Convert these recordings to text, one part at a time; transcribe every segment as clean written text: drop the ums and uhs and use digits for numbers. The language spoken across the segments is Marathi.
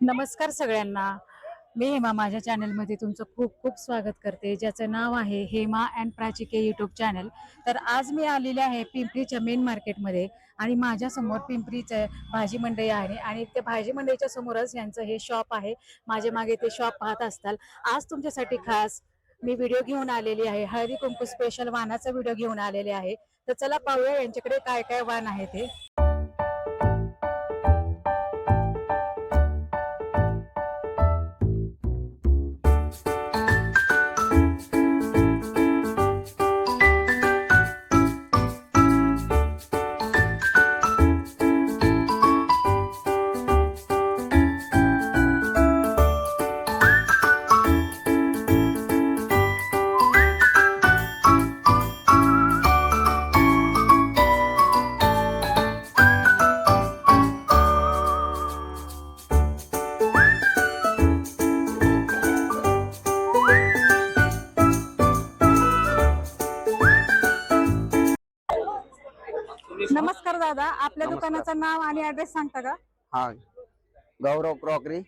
नमस्कार सगळ्यांना. मी हेमा माझ्या चॅनलमध्ये तुमचं खूप खूप स्वागत करते, ज्याचं नाव आहे Hema and Prachi K YouTube channel. तर आज मी आलेले आहे पिंपरीच्या मेन मार्केटमध्ये आणि माझ्यासमोर पिंपरीचं भाजी मंडई आहे आणि त्या भाजी मंडईच्या समोरच यांचं हे शॉप आहे. माझे मागे ते शॉप पाहत असताल. आज तुमच्यासाठी खास मी व्हिडिओ घेऊन आलेली आहे, हळदी कुंकू स्पेशल वाणाचा व्हिडिओ घेऊन आलेले आहे. तर चला पाहूया यांच्याकडे काय काय वाण आहे ते. नमस्कार दादा, आपल्या नमस्कार. दुकानाचं नाव आणि ऍड्रेस सांगता का? हा, गौरव क्रॉकरी,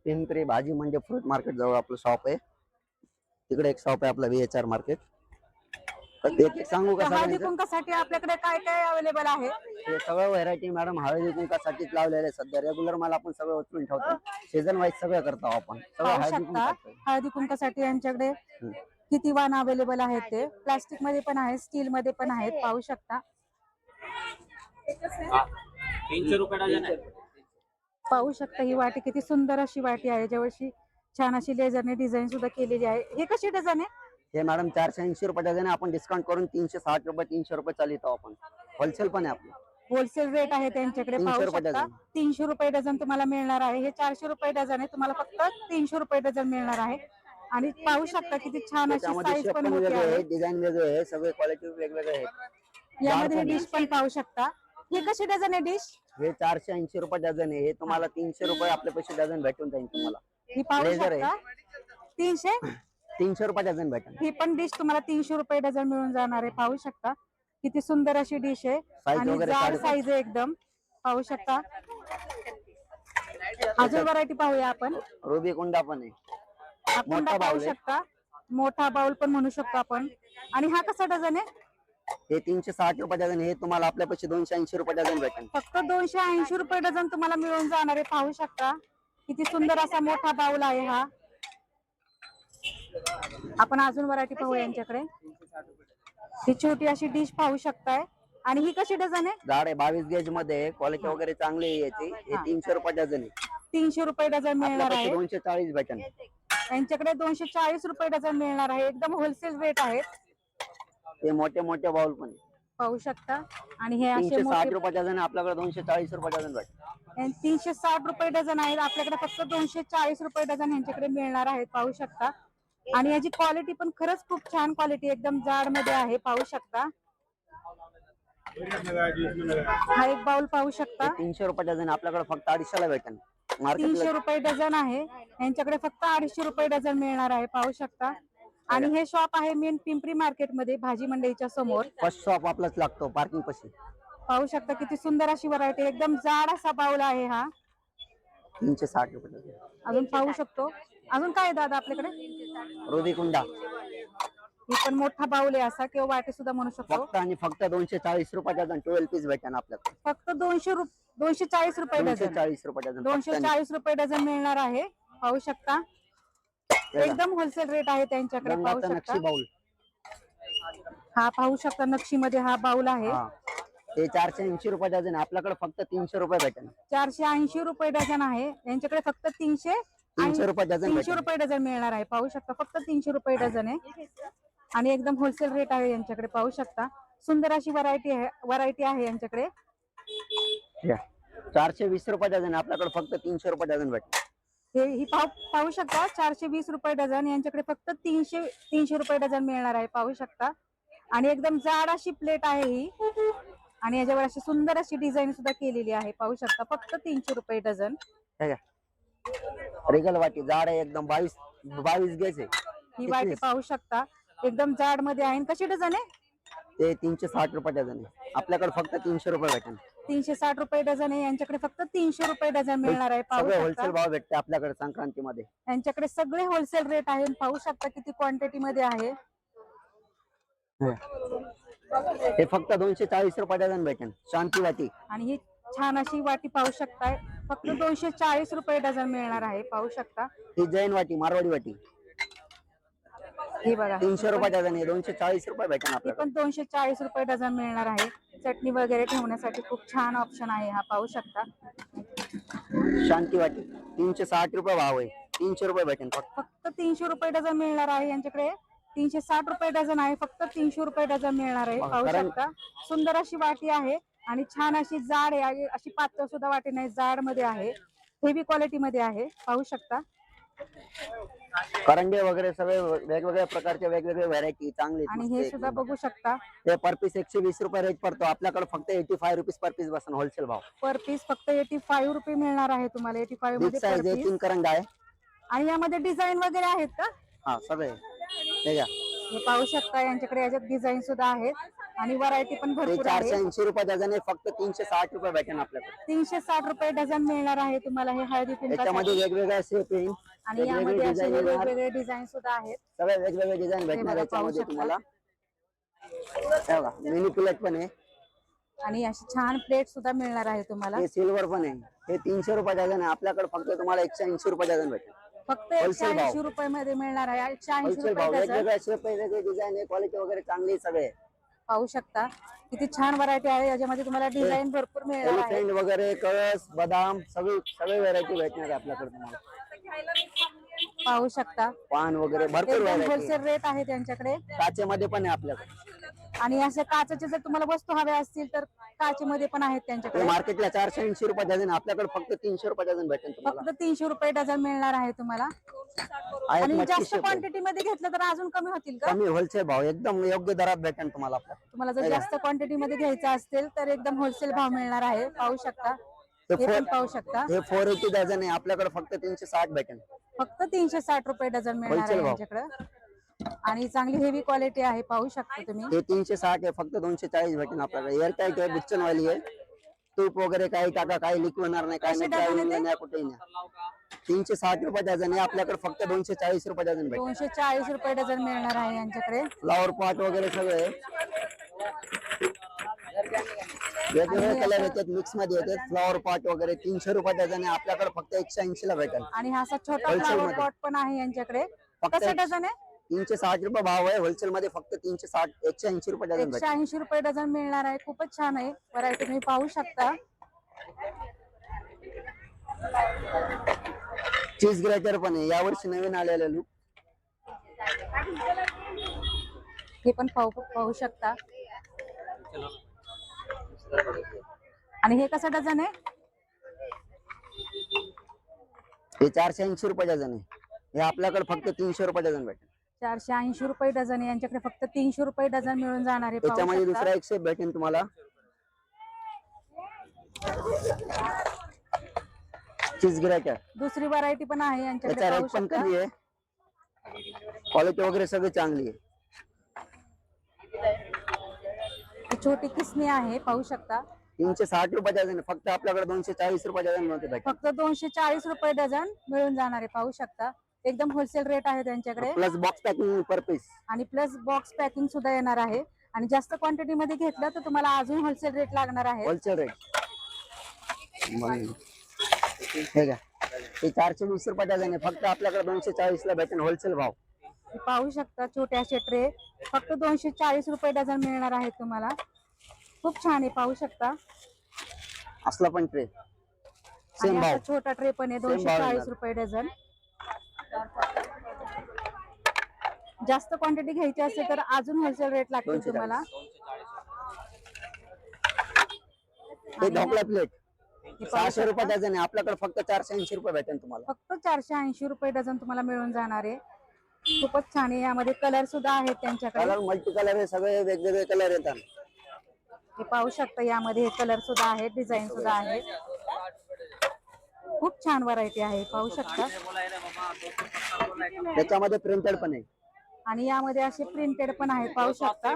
पिंपरी भाजी म्हणजे फ्रूट मार्केट जवळ आपलं शॉप आहे. तिकडे एक शॉप आहे आपला VHR मार्केट. एक सांगू का हळदी सगळ्यांचं? कुंकासाठी आपल्याकडे काय काय अवेलेबल आहे? हे सगळं व्हरायटी मॅडम हळदी कुंकासाठीच लावलेले आहे. सध्या रेग्युलर माल आपण सगळं उचलून ठेवतो. सीझन वाईज सगळं करतो आपण. सगळं पाहू हळदी शकता कुंकाचं. हळदी कुंकासाठी यांच्याकडे किती वाण अवेलेबल आहेत. ते प्लास्टिक मध्ये पण आहे, स्टील मध्ये पण आहेत. पाहू शकता. 300 रुपये डझन आहे. पाहू शकता ही वाटी किती सुंदर अशी वाटी आहे, ज्यावरची छान अशी लेझरने डिझाईन सुद्धा केलेली आहे. हे कशी डझन आहे? हे मॅडम 480 रुपये डझन आहे. आपण डिस्काउंट करून 360 रुपये 300 रुपये चालतो आपण. होलसेल पण आहे आपलं. होलसेल रेट आहे त्यांच्याकडे. 300 पाहू रुपये शकता डझन. 300 रुपये डझन तुम्हाला मिळणार आहे. हे 400 रुपये डझन आहे, तुम्हाला फक्त 300 रुपये डझन मिळणार आहे. आणि पाहू शकता किती छान अशी त्यामध्ये साईज शेप पण पण मोठी वेगळे आहे. आहे, डिझाईन वेगळे आहे, सगळे क्वालिटी वेगवेगळे आहेत. यामध्ये डिश पण पाहू शकता. हे कशी डझन आहे डिश? हे 480 रुपये डझन आहे. हे तुम्हाला 300 रुपये आपले पैसे डझन भेटून जाईल तुम्हाला. ही पाहू लेझर शकता आहे. 300. 300 रुपये डझन भेटेल. ही पण डिश तुम्हाला 300 रुपये डझन मिळून जाणार आहे. पाहू शकता किती सुंदर अशी डिश आहे आणि वगैरे जाड 5.5. साईज आहे एकदम. पाहू शकता. अजून व्हरायटी पाहूया आपण. रुबी कुंडा पण आहे. आपण मोठा पाहू बाउल आहे. शकता, मोठा बाउल पण म्हणू शकतो आपण. आणि हा कसा डझन आहे? हे 360 रुपये डझन. हे तुम्हाला आपल्या पैसे 280 रुपये डझन भेटेल. फक्त 280 रुपये डझन तुम्हाला मिळून जाणार आहे. पाहू शकता किती सुंदर असा मोठा बाउल आहे हा. आपण अजून व्हरायटी पाहू यांच्याकडे. ही छोटी अशी डिश पाहू शकताय. आणि ही कशी डझन आहे? जाड आहे, 22 गेज मध्ये. क्वालिटी वगैरे चांगली आहे याची. हे 300 रुपये डझन आहे. 300 रुपये डझन मिळणार आहे. 240 भेटेल. यांच्याकडे 240 रुपये डझन मिळणार आहे. एकदम होलसेल रेट आहे. हे मोठे मोठे बाउल पण आहे. पाहू शकता. आणि हे असे 360 रुपये डझन आहे. आपल्याकडे 240 रुपये डझन भेटेल. 360 रुपये डझन आहेत. आपल्याकडे फक्त 240 रुपये डझन यांच्याकडे मिळणार आहेत. पाहू शकता. आणि याची क्वालिटी पण खरंच खूप छान क्वालिटी, एकदम जाड मध्ये आहे. पाहू शकता. हा एक बाउल पाहू शकता. 300 रुपये डझन. आपल्याकडे फक्त 250 ला भेटेल. 300 रुपये डझन आहे. यांच्याकडे फक्त 250 रुपये डझन मिळणार आहे. पाहू शकता. आणि हे शॉप आहे मेन पिंपरी मार्केट मध्ये, भाजी मंडईच्या समोर. फर्स्ट शॉप आपलाच लागतो पार्किंग पाशी. पाहू शकता किती सुंदर अशी व्हरायटी, एकदम जाड असा बाउल आहे हा. 360 रुपये डझन. अजून पाहू शकतो. अजून काय दादा आपल्याकडे? रुबी कुंडा. ही पण मोठा बाउल आहे असा, किंवा वाटी सुद्धा म्हणू शकतो. फक्त आणि फक्त 240 रुपये डझन. 12 पीस भेटेल आपल्याकडे. फक्त 240 रुपये डझन. 240 रुपये डझन. 240 रुपये डझन मिळणार आहे. पाहू शकता. एकदम होलसेल रेट आहे त्यांच्याकडे. पाहू शकता. नक्षी बाउल. हा पाहू शकता, नक्षीमध्ये हा बाउल आहे. ते 480 रुपये डझन. आपल्याकडे फक्त 300 रुपये भेटेल. 480 रुपये डझन आहे. यांच्याकडे फक्त 300 रुपये डझन. 300 रुपये डझन मिळणार आहे. पाहू शकता फक्त 300 रुपये डझन आहे. आणि एकदम होलसेल रेट आहे यांच्याकडे. पाहू शकता सुंदर अशी व्हरायटी आहे यांच्याकडे. 420 रुपये डझन. आपल्याकडे फक्त 300 रुपये डझन भेटेल. ही पाहू शकता 420 रुपये डझन. यांच्याकडे फक्त 300 रुपये डझन मिळणार आहे. पाहू शकता. आणि एकदम जाड अशी प्लेट आहे ही. आणि याच्यावर अशी सुंदर अशी डिझाईन सुद्धा केलेली आहे. पाहू शकता फक्त 300 रुपये डझन. रिगल वाटी जाड आहे एकदम. 22 गेज आहे ही वाटी पाहू शकता एकदम जाड मध्ये आहे. कशी डझन आहे? ते 360 रुपये डझन आहे. आपल्याकडे फक्त 300 रुपये भेटेल. 360 रुपये डझन आहे. यांच्याकडे फक्त 300 रुपये डझन मिळणार आहे. पाहू सगळे शकता होलसेल भाव भेटते आपल्याकडे संक्रांती मध्ये. यांच्याकडे सगळे होलसेल रेट आहे. पाहू शकता किती क्वांटिटी मध्ये आहे. हे फक्त 240 रुपये डझन भेटेल. शांती वाटी आणि ही छान अशी वाटी पाहू शकताय. फक्त 240 रुपये डझन मिळणार आहे. पाहू शकता ही जैन वाटी, मारवाडी वाटी हे बघा 300 रुपये डझन आहे. 240 रुपये भेटेल हे आपल्याकडे. पण 240 रुपये डझन मिळणार आहे. चटणी वगैरे ठेवण्यासाठी खूप छान ऑप्शन आहे हा. पाहू शकता शांती वाटी 360 रुपये भाव आहे. 300 रुपये भेटेल फक्त. फक्त 300 रुपये डझन मिळणार आहे. यांच्याकडे 360 रुपये डझन आहे. फक्त 300 रुपये डझन मिळणार आहे. पाहू कारण- शकता सुंदर अशी वाटी आहे आणि छान अशी जाड आहे. अशी पातळ सुद्धा वाटी नाही, जाड मध्ये आहे. हेवी क्वालिटी मध्ये आहे. पाहू शकता करंडे वगैरे सगळे वेगवेगळ्या प्रकारचे वेगवेगळे व्हरायटी चांगले. आणि हे सुद्धा बघू शकता ते पर पीस 120 रुपये रेट पडतो आपल्याकडे. फक्त 85 रुपीज पर पीस बसून होलसेल भाव. पर पीस फक्त 85 रुपये मिळणार आहे तुम्हाला. 85 बिग मध्ये साईज per आहे. piece. 3 करंडा आहे. आणि यामध्ये डिझाईन वगैरे आहेत का? हा सगळे हे घ्या. हे पाहू शकता यांच्याकडे याच्यात डिझाईन सुद्धा आहेत आणि व्हरायटी पण ते भरपूर आहे. 480 रुपये डझन आहे. फक्त 360 रुपये भेटेल आपल्याकडे. 360 रुपये डझन मिळणार आहे तुम्हाला हे हळदी त्याच्यामध्ये कुंकासाठी. वेगवेगळ्या शेप येईल. आणि वेगवेगळे यामध्ये असे डिझाईन येणार. वेगवेगळे डिझाईन सुद्धा आहेत. सगळे वेगवेगळे डिझाईन भेटणार बघा, याच्यामध्ये पाहू तुम्हाला. हे बघा मिनी प्लेट पण आहे. आणि अशी छान प्लेट सुद्धा मिळणार आहे तुम्हाला. हे सिल्वर पण आहे. हे 300 रुपये डझन आहे. आपल्याकडे फक्त तुम्हाला 180 रुपये डझन भेटेल. फक्त wholesale भाव. 180 रुपये मध्ये मिळणार आहे. 180 होलसेल भाव. रुपये डझन. वेगवेगळ्या शेप आहे, वेगवेगळे डिझाईन आहे, क्वालिटी वगैरे चांगली आहे सगळे. पाहू शकता किती छान व्हरायटी आहे. याच्यामध्ये तुम्हाला डिझाईन भरपूर मिळणार आहे. एलिफंट वगैरे, कळस, बदाम सगळे व्हरायटी भेटणार आहे आपल्याकडे तुम्हाला. पाहू शकता पान वगैरे भरपूर एकदम व्हरायटी. होलसेल रेट आहे त्यांच्याकडे. काचेमध्ये पण आहे आपल्याकडे. आणि असे काचेचे जर तुम्हाला वस्तू हव्या असतील तर काचेमध्ये पण आहेत ते त्यांच्याकडे. मार्केटला 480 रुपये डझन. आपल्याकडे फक्त 300 रुपये डझन भेटेल तुम्हाला. फक्त 300 रुपये डझन मिळणार आहे तुम्हाला. आहेत आणि मच्छी जास्त शेप आहे. क्वांटिटी मध्ये घेतलं तर अजून कमी होतील का? कमी होलसेल भाव एकदम योग्य दरात भेटेल तुम्हाला आपल्याला. तुम्हाला जर जास्त क्वांटिटी मध्ये घ्यायचं असेल तर एकदम होलसेल भाव मिळणार आहे. पाहू शकता हे पण पाहू शकता. हे 480 डझन आहे. आपल्याकडे फक्त 360 भेटेल. फक्त 360 रुपये डझन मिळणार आहे Wholesale भाव. यांच्याकडे. आणि चांगली हेवी क्वालिटी आहे. पाहू शकता तुम्ही. हे 360 आहे. फक्त 240 भेटेल आपल्याकडे. एअर टाईट आहे, बुच्चन वाली आहे. तूप वगैरे काही टाका, काही लिक होणार नाही, काही कसे नाही, डझन आहे ते? नाही कुठेही नाही. 360 रुपये डझन आहे. आपल्याकडे फक्त 240 रुपये डझन भेटेल. 240 रुपये डझन मिळणार आहे यांच्याकडे. फ्लॉवर पॉट वगैरे सगळे वेगवेगळे कलर येतात, मिक्स मध्ये येतात. फ्लॉवर पॉट वगैरे 300 रुपये डझन आहे. आपल्याकडे फक्त 180 ला भेटेल. आणि हा असा छोटा Wholesale फ्लावर मध्ये. पॉट पण आहे यांच्याकडे. फक्त कसं डझन आहे? 360 रुपये भाव आहे. होलसेल मध्ये फक्त 360 180 रुपये डझन भेटेल. 180 रुपये डझन मिळणार आहे. खूपच छान आहे व्हरायटी. तुम्ही पाहू शकता. चीज ग्रेटर पण आहे. यावर्षी नवीन आलेलं लुक. हे पण पाहू शकता. आणि हे कसं डझन आहे? हे 480 रुपये डझन आहे. हे आपल्याकडे फक्त 300 रुपये डझन भेटेल. 480 रुपये डझन आहे. यांच्याकडे फक्त 300 रुपये डझन मिळून जाणार आहे. पाहू त्याच्यामध्ये शकता. दुसरा एक शेप भेटेल तुम्हाला. चीज ग्रेटर. दुसरी व्हरायटी पण आहे यांच्याकडे. त्याचा पाहू रेट पण शकता. कमी आहे. क्वालिटी वगैरे सगळी चांगली आहे. ही छोटी किसणी आहे. पाहू शकता. 360 रुपये डझन आहे. फक्त आपल्याकडे 240 रुपये डझन मध्ये भेटेल. फक्त 240 रुपये डझन मिळून जाणार आहे. पाहू शकता एकदम होलसेल रेट आहे त्यांच्याकडे. प्लस बॉक्स पॅकिंग पर पीस. आणि प्लस बॉक्स पॅकिंग सुद्धा येणार आहे. आणि जास्त क्वांटिटी मध्ये घेतलं तर तुम्हाला अजून होलसेल रेट लागणार आहे. Wholesale rate. हे घ्या. हे 420 रुपये डझन आहे. फक्त आपल्याकडे 240 ला भेटेल होलसेल भाव. हे पाहू शकता छोटे असे ट्रे फक्त 240 रुपये डझन मिळणार आहेत तुम्हाला. खूप छान आहे. पाहू शकता. असला पण ट्रे आणि सेम असा भाव. छोटा ट्रे पण आहे. Same भाव 240 येणार. रुपये डझन. जास्त क्वांटिटी घ्यायची असेल तर अजून होलसेल रेट लागतील 240. तुम्हाला. हे ढोकळा प्लेट हे पाहू 600 रुपये शकता. डझन आहे. आपल्याकडे फक्त 480 रुपये भेटेल तुम्हाला. फक्त 480 रुपये डझन तुम्हाला मिळून जाणार आहे. खूपच छान आहे. यामध्ये कलर सुद्धा आहेत त्यांच्याकडे. कलर मल्टी कलर आहे. सगळे वेगवेगळे कलर येतात. हे पाहू शकता. यामध्ये हे कलर सुद्धा आहेत, डिझाईन सुद्धा आहे. खूप छान व्हरायटी आहे. पाहू शकता. त्याच्यामध्ये प्रिंटेड पण आहे. आणि यामध्ये असे प्रिंटेड पण आहे. पाहू शकता.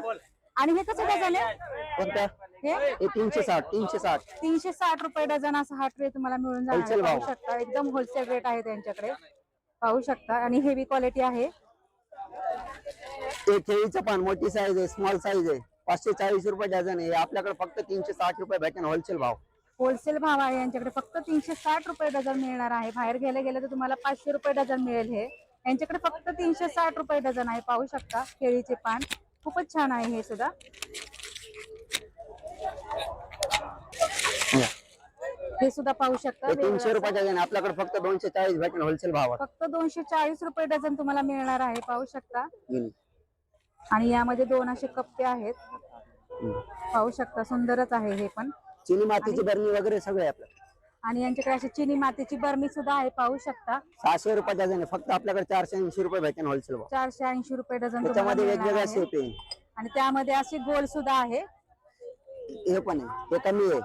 आणि हे कसं डझन आहे? कोणतं हे हे 360 360 360 रुपये डझन असा हा ट्रे तुम्हाला मिळून जाणार आहे. Wholesale पाहू भाव. शकता एकदम होलसेल रेट आहे त्यांच्याकडे, पाहू शकता. आणि हेवी क्वालिटी आहे. ते केळीचं पान मोठी साईज आहे, स्मॉल साईज आहे, 540 रुपये डझन आहे. आपल्याकडे फक्त 360 रुपये भेटेन होलसेल भाव. होलसेल भाव आहे यांच्याकडे, फक्त 360 रुपये डझन मिळणार आहे. बाहेर गेले गेले तर तुम्हाला 500 रुपये डझन मिळेल. हे यांच्याकडे फक्त 360 रुपये डझन आहे. पाहू शकता केळीचे पान खूपच छान आहे हे सुद्धा. हे सुद्धा पाहू शकता हे वेगवेगळं 300 रुपये डझन, आपल्याकडे फक्त 240 भेटेन होलसेल भावात. फक्त 240 रुपये डझन तुम्हाला मिळणार आहे. पाहू शकता. हम्म. आणि यामध्ये 2 असे कप्पे आहेत. पाहू शकता सुंदरच आहे हे पण. चिनी मातीची बरणी वगैरे सगळे आपल्याकडे. आणि यांच्याकडे अशी चिनी मातीची बरणी सुद्धा आहे. पाहू शकता 600 रुपये डझन आहे. फक्त आपल्याकडे 480 रुपये भेटेन होलसेल भाव. 480 रुपये डझन तुम्हाला त्याच्यामध्ये मिळणार वेगवेगळ्या आहे. शेप आहे. आणि त्यामध्ये अशी गोल सुद्धा आहे. हे पण आहे, हे कमी आहे.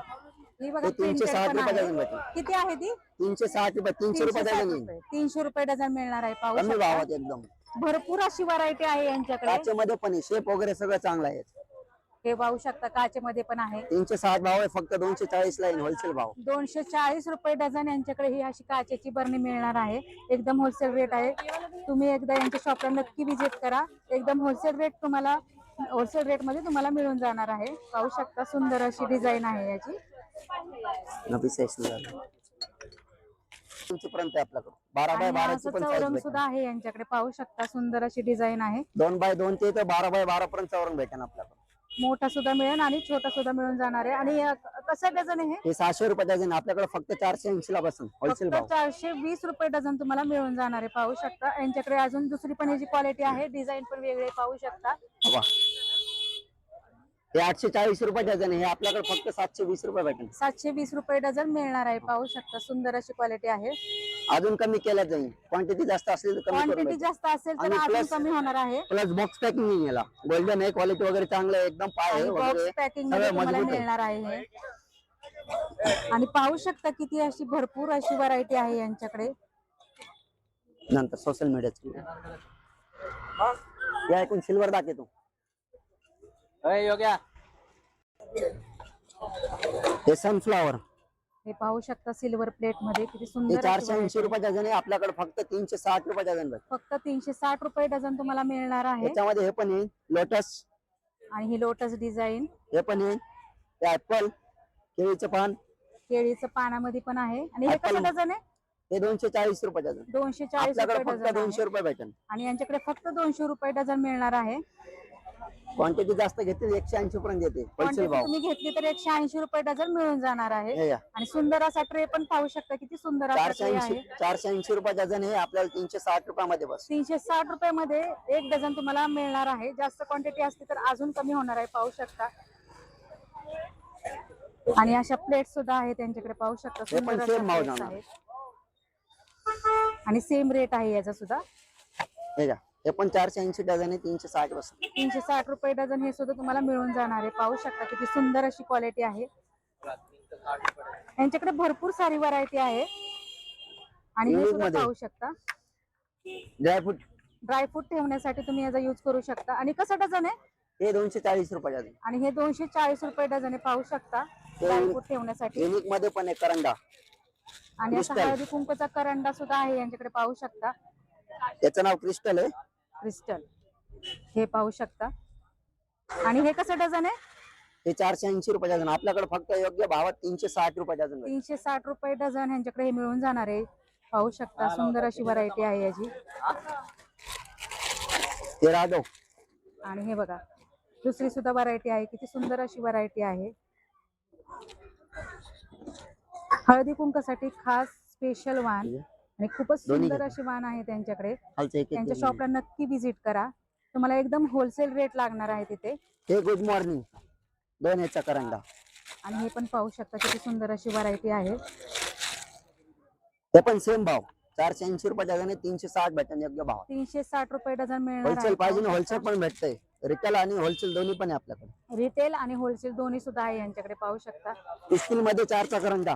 ही बघा हे printed 360 पण रुपये आहे. डझन भेटेल. किती आहे ती? 360 रुपये 300 रुपये 360 डझन रुपये. 300 रुपये डझन मिळणार आहे. पाहू कमी शकता भावात एकदम. भरपूर अशी व्हरायटी आहे यांच्याकडे. काचेमध्ये पण आहे, शेप वगैरे सगळं चांगलं आहे. हे पाहू शकता काचेमध्ये पण आहे. 360 भाव आहे, फक्त 240 ला होलसेल भाव. 240 रुपये डझन यांच्याकडे ही अशी काचेची बरणी मिळणार आहे. एकदम होलसेल रेट आहे. तुम्ही एकदा यांच्या शॉपला नक्की विजिट करा. एकदम होलसेल रेट तुम्हाला, होलसेल रेट मध्ये तुम्हाला मिळून जाणार आहे. पाहू शकता सुंदर अशी डिझाईन आहे याची. पर्यंत आपल्याकडे 12 बाय 12 ची पण साईज चौरंग भेटेल. सुद्धा आहे यांच्याकडे. पाहू शकता सुंदर अशी डिझाईन आहे. 2 बाय 2 ते 12 बाय 12 पर्यंत चौरंग भेटेल आपल्याकडे. मोठा सुद्धा मिळेल आणि छोटा सुद्धा मिळून जाणार आहे. आणि कसं डझन आहे हे? हे 600 रुपये डझन, आपल्याकडे फक्त 480 ला बसून होलसेल फक्त भाव. 420 रुपये डझन तुम्हाला मिळून जाणार आहे. पाहू शकता यांच्याकडे अजून दुसरी पण ह्याची क्वालिटी आहे. डिझाईन पण वेगळे पाहू शकता. वा. हे 840 रुपये डझन आहे, हे आपल्याकडे फक्त 720 रुपये भेटेल. 720 रुपये डझन मिळणार आहे. पाहू शकता सुंदर अशी क्वालिटी आहे. अजून कमी केल्या जाईल, क्वांटिटी जास्त असली तर कमी करून क्वांटिटी भेटेल. जास्त असेल तर आणि अजून plus- कमी होणार आहे. प्लस बॉक्स पॅकिंग आहे याला. गोल्डन आहे, क्वालिटी वगैरे चांगलं आहे, एकदम पाय आहे बॉक्स वगैरे पॅकिंग मध्ये सगळं तुम्हाला मजबूत आहे. मिळणार आहे हे. आणि पाहू शकता किती अशी भरपूर अशी व्हरायटी आहे यांच्याकडे. नंतर सोशल मीडियाची या ऐकून सिल्वर दाखवतो. योग्या हे सनफ्लावर, हे पाहू शकता सिल्वर प्लेट मध्ये किती हे सुंदर अशी 480 variety. रुपये डझन आहे, आपल्याकडे फक्त 360 रुपये डझन भेटेल. फक्त 360 रुपये डझन तुम्हाला मिळणार आहे. त्याच्यामध्ये हे पण आहे लोटस, आणि ही लोटस डिझाईन हे पण आहे, हे ऍपल, केळीचं पान, केळीचं पानामध्ये पण आहे. आणि हे कसं Apple. डझन आहे? हे 240 रुपये डझन. 240 आपल्याकडे रुपये फक्त डझन 200 आहे. रुपये भेटेल. आणि यांच्याकडे फक्त 200 रुपये डझन मिळणार आहे. क्वांटिटी जास्त घेतली 180 पर्यंत येते होलसेल क्वांटिटी भाव. तुम्ही घेतली तर 180 रुपये डझन मिळून जाणार आहे. हे या. आणि सुंदर असा ट्रे पण पाहू शकता किती सुंदर असा ट्रे आहे. 480 रुपये डझन आहे, आपल्याला 360 रुपयामध्ये बस. 360 रुपये मध्ये एक डझन तुम्हाला मिळणार आहे. जास्त क्वांटिटी असते तर अजून कमी होणार आहे. पाहू शकता. आणि अशा प्लेट सुद्धा आहेत त्यांच्याकडे. पाहू शकता हे पण सुंदर अशा same भाव plates जाणार. आहेत. आणि सेम रेट आहे याचा सुद्धा. हे घ्या, हे पण 480 डझन आहे, 360 बस. 360 रुपये डझन हे सुद्धा तुम्हाला मिळून जाणार आहे. पाहू शकता किती सुंदर अशी क्वालिटी आहे. यांच्याकडे भरपूर सारी व्हरायटी आहे. आणि हे Unique सुद्धा मध्ये. पाहू शकता. ड्रायफ्रूट ड्रायफ्रूट ठेवण्यासाठी तुम्ही याचा यूज करू शकता. आणि कसं डझन आहे? हे 240 रुपये डझन. आणि हे 240 रुपये डझन आहे. पाहू शकता ड्रायफ्रूट ठेवण्यासाठी. युनिक मध्ये पण आहे करंडा, आणि असा crystal. हळदी कुंकूचा करंडा सुद्धा आहे यांच्याकडे. पाहू शकता त्याचं नाव क्रिस्टल आहे. क्रिस्टल. हे पाहू शकता. आणि हे कसं डझन आहे? हे 480 रुपये डझन, आपल्याकडे फक्त योग्य भावात 360 रुपये डझन भेटेल. 360 रुपये डझन ह्यांच्याकडे हे मिळून जाणार आहे. पाहू शकता सुंदर अशी व्हरायटी आहे याची. हे राघव, आणि हे बघा दुसरी सुद्धा व्हरायटी आहे. किती सुंदर अशी व्हरायटी आहे. हळदी कुंकासाठी खास स्पेशल वाण आणि खूपच दोन्ही सुंदर घे. अशी वाण आहे त्यांच्याकडे. खालचं एक त्यांच्या शॉपला नक्की विजिट करा. तुम्हाला एकदम होलसेल रेट लागणार आहे तिथे. हे गुड मॉर्निंग 2 याचा करंडा. आणि हे पण पाहू शकता किती सुंदर अशी व्हरायटी आहे. हे पण सेम भाव 480 रुपये डझन आहे, 360 भेटेल योग्य भाव. 360 रुपये डझन मिळणार होलसेल पाहिजे ना, होलसेल पण भेटतंय. रिटेल आणि होलसेल दोन्ही पण आहे आपल्याकडे. रिटेल आणि होलसेल दोन्ही सुद्धा आहे यांच्याकडे. पाहू शकता. स्टील मध्ये 4चा करंडा,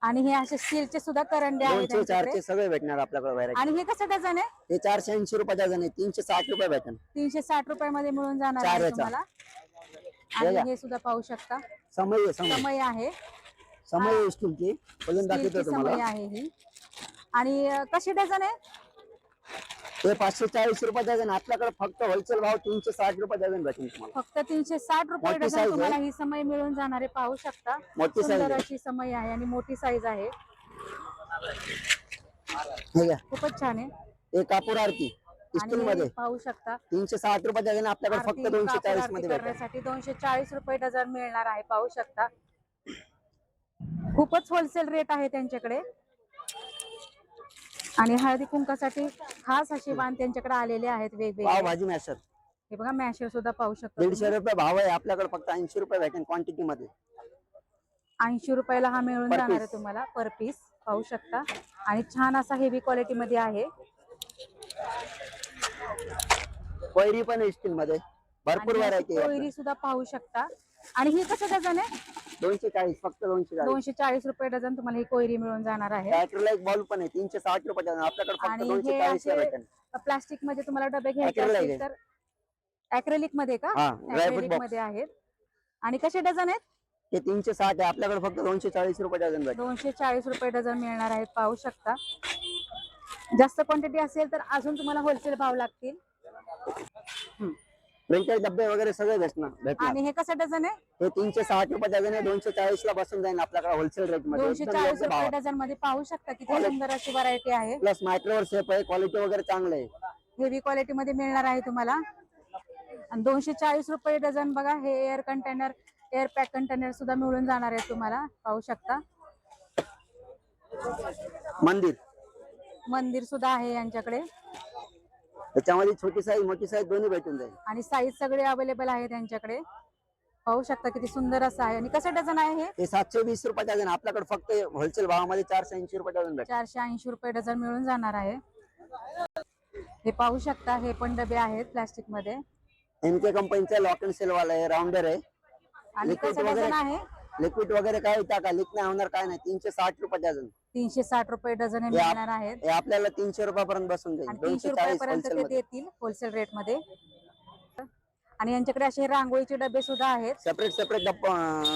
आणि हे असे स्टीलचे सुद्धा करंडे आहेत 200 4चे त्यांच्याकडे. सगळे भेटणार आपल्याकडे व्हरायटी. आणि हे कसं डझन आहे? हे 480 रुपये डझन आहे, 360 रुपये भेटेल. 360 रुपये मध्ये मिळून जाणार चार आहे याचा. तुम्हाला. आणि या. हे सुद्धा पाहू शकता समय आहे, समय समय आहे, समय स्टीलची वजन दाखवतो स्टीलची समय तुम्हाला. आहे ही. आणि कशी डझन आहे? हे 540 रुपये डझन. आपल्याकडे फक्त होलसेल भाव 360 रुपये डझन भेटेल तुम्हाला. फक्त 360 रुपये मोठी डझन size तुम्हाला आहे. ही समय मिळून जाणारे पाहू शकता. मोठी size सुंदर आहे. अशी समय आहे आणि मोठी साईज आहे. हे घ्या. खूपच छान आहे. हे कापूर आरती स्टील आणि मध्ये हे पाहू शकता 360 रुपये डझन. आपल्याकडे फक्त आरती, कापड 240 आरती मध्ये भेटेल. करण्यासाठी 240 रुपये डझन मिळणार आहे. पाहू शकता खूपच होलसेल रेट आहे त्यांच्याकडे. आणि हळदी कुंकासाठी खास अशी वाण त्यांच्याकडे आलेले आहेत वेगवेगळे. पावभाजी मॅशर हे बघा मॅशर सुद्धा पाहू शकता 150 रुपये भाव आहे. आपल्याकडे फक्त 80 रुपये भेटेल क्वांटिटी मध्ये. 80 रुपयाला हा मिळून Per जाणार आहे piece. तुम्हाला पर पीस. पाहू शकता आणि छान असा हेवी क्वालिटी मध्ये आहे. कोयरी पण स्टील मध्ये भरपूर आणि व्हरायटी आहे. कोयरी सुद्धा पाहू शकता. आणि ही कसं डझन आहे? 240 फक्त 240. 240 रुपये डझन तुम्हाला ही कोयरी मिळून जाणार आहे. ऍक्रिलिक बॉल पण आहे 360 रुपये डझन. आपल्याकडे फक्त आणि हे 240 ला असे भेटेल. प्लास्टिक मध्ये तुम्हाला डबे घ्यायचे Acrylic असतील आहे. तर अॅक्रेलिक मध्ये का? हा, ड्रायफ्रूट अॅक्रेलिक बॉक्स मध्ये आहेत. आणि कसे डझन आहेत? हे 360 आहे. आपल्याकडे फक्त 240 रुपये डझन भेटेल. 240 रुपये डझन मिळणार आहेत. पाहू शकता. जास्त क्वांटिटी असेल तर अजून तुम्हाला होलसेल भाव लागतील. प्रिंटेड डब्बे वगैरे सगळे भेटणार. आणि हे कसं डझन आहे? हे 360 रुपये डझन आहे. 240 ला बसून जाईल आपल्याकडे होलसेल रेट मध्ये. 240 रुपये डझन मध्ये पाहू शकता किती सुंदर अशी व्हरायटी आहे. प्लस मायक्रोवर शेप आहे. क्वालिटी वगैरे चांगलं आहे. हेवी क्वालिटी मध्ये मिळणार आहे तुम्हाला. आणि 240 रुपये डझन बघा. हे air container, air pack container सुद्धा मिळून जाणार आहे तुम्हाला. पाहू शकता मंदिर सुद्धा आहे यांच्याकडे. त्याच्यामध्ये छोटी साईज मोठी साईज दोन्ही भेटून जाईल. आणि साईज सगळे अवेलेबल आहे त्यांच्याकडे. पाहू शकता किती सुंदर असं आहे. आणि कसं डझन आहे हे? हे 720 रुपये डझन. आपल्याकडे फक्त होलसेल भावामध्ये 480 रुपये डझन भेटेल. 480 रुपये डझन मिळून जाणार आहे. हे पाहू शकता हे पण डबे आहेत प्लास्टिक मध्ये. एमके कंपनीचा लॉक अँड सेल वाला आहे. राउंडर आहे. आणि लिक्विड कसं वगैरे डझन आहे? लिक्विड वगैरे काय टाका लीक नाही होणार काय नाही. 360 रुपये डझन. 360 रुपये डझन हे मिळणार आहेत. हे आपल्याला 300 रुपयापर्यंत बसून जाईल. आणि 300 240 रुपयापर्यंत होलसेल ते मध्ये. देतील होलसेल रेट मध्ये. आणि यांच्याकडे असे रांगोळीचे डबे सुद्धा आहेत. सेपरेट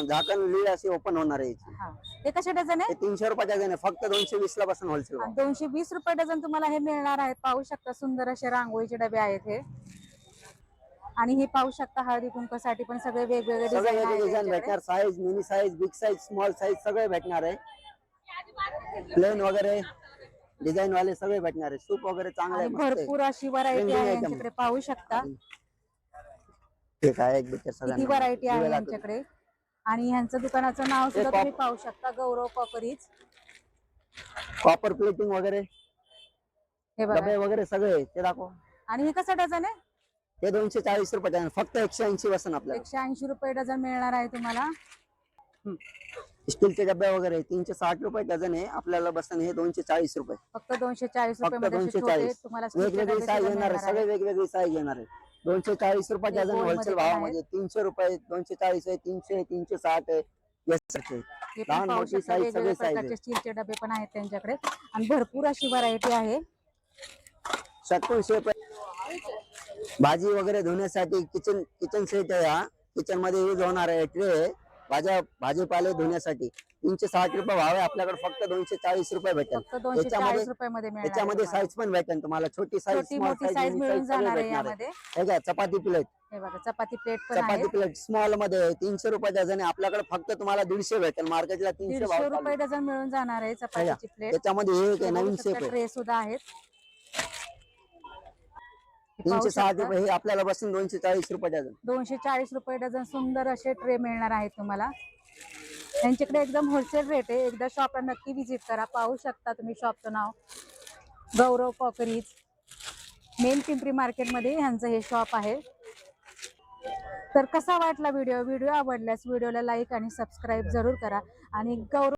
झाकण लीड अशी ओपन होणार आहे याची. हा. हे कसे डझन आहे? हे 300 रुपये डझन आहे. फक्त 220 ला बसून होलसेल भाव. 220 रुपये डझन तुम्हाला हे मिळणार आहेत. पाहू शकता सुंदर असे रांगोळीचे डबे आहेत हे. आणि हे पाहू शकता हळदी कुंकूसाठी पण सगळे वेगवेगळे सगळे डिझाईन वेगळे डिझाईन आहेत. भेटणार. Size mini size big size small size सगळे भेटणार आहे. प्लेन वगैरे डिझाईन वाले सगळे भेटणार आहे. सूप वगैरे चांगले आणि आहे, मस्त आहे. भरपूर अशी व्हरायटी Trending आहे item. यांच्याकडे. पाहू शकता ठीक आहे. एक बिटर किती सगळ्यांना व्हरायटी आहे दिवे लागतील. यांच्याकडे. आणि ह्यांचं दुकानाचं नाव सुद्धा तुम्ही पाहू शकता, गौरव कॉकरीज. कॉपर प्लेटिंग वगैरे हे बघा. डबे वगैरे सगळे ते दाखव. आणि हे कसं डझन आहे? ते 240 रुपये डझन. फक्त 180 बसून आपल्याला. 180 रुपये डझन मिळणार आहे तुम्हाला. स्टीलचे डबे वगैरे 360 रुपये डझन आहे. आपल्याला बसन हे 240 रुपये. फक्त 240 रुपये फक्त मध्ये असे छोटे 240. तुम्हाला स्टीलचे वेगवेगळी डबे साईज सुद्धा येणार आहे. मिळणार सगळे आहेत. वेगवेगळी साईज येणार आहे. 240 रुपये हे डझन गोलमध्ये होलसेल पण आहेत. भावामध्ये. 300 रुपये 240 आहे. 300 आहे. 360 आहे. येस आहे. हे पण लहान पाहू मोठी शकता साईज वेगवेगळ्या सगळे साईज प्रकारचे आहे. स्टीलचे डबे पण आहेत त्यांच्याकडे. आणि भरपूर अशी व्हरायटी आहे. षटकोन शेप आहे. भाजी वगैरे धुण्यासाठी किचन सेट आहे. हा किचन मध्ये यूज होणार आहे. ट्रे आहे भाजीपाले धुण्यासाठी. 360 रुपये भाव आहे. आपल्याकडे फक्त 240 रुपये भेटेल. फक्त 240 रुपये मध्ये मिळणार आहे त्याच्यामध्ये तुम्हाला. साईज पण भेटेल तुम्हाला. छोटी साईज छोटी मोठी साईज मिळून जाणार आहे यामध्ये. हे घ्या चपाती प्लेट. हे बघा चपाती प्लेट पण आहे. चपाती प्लेट स्मॉल मध्ये 300 रुपये डझन आहे. आपल्याकडे फक्त तुम्हाला 150 भेटेल. मार्केटला 300 भाव 150 चालू रुपये आहे. डझन मिळून जाणार आहे चपातीची प्लेट. त्याच्यामध्ये हे एक नवीन शेप आहे. ट्रे सुद्धा आहेत. हे पाहू 360 शकता. रुपये. हे आपल्याला बसून 240 रुपये डझन. 240 रुपये डझन सुंदर असे ट्रे मिळणार आहेत तुम्हाला. त्यांच्याकडे एकदम होलसेल रेट आहे. एकदा शॉपला नक्की व्हिजिट करा. पाहू शकता तुम्ही शॉपचं नाव गौरव कॉकरीज. मेन पिंपरी मार्केटमध्ये ह्यांचं हे शॉप आहे. तर कसा वाटला व्हिडिओ आवडल्यास व्हिडिओला लाईक आणि सबस्क्राईब जरूर करा. आणि गौरव